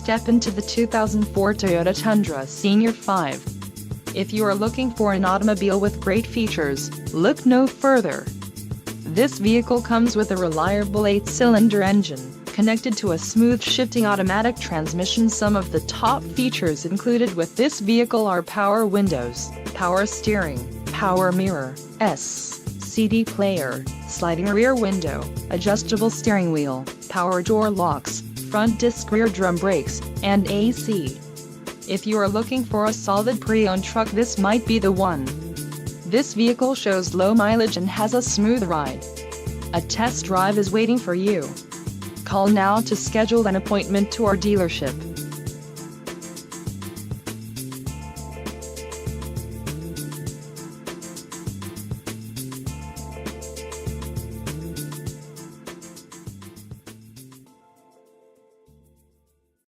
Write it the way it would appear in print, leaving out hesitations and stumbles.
step into the 2004 Toyota Tundra Senior 5. If you are looking for an automobile with great features, look no further. This vehicle comes with a reliable 8-cylinder engine, connected to a smooth shifting automatic transmission. Some of the top features included with this vehicle are power windows, power steering, power mirrors, CD player, sliding rear window, adjustable steering wheel, power door locks, front disc rear drum brakes, and AC. If you are looking for a solid pre-owned truck, this might be the one. This vehicle shows low mileage and has a smooth ride. A test drive is waiting for you. Call now to schedule an appointment to our dealership.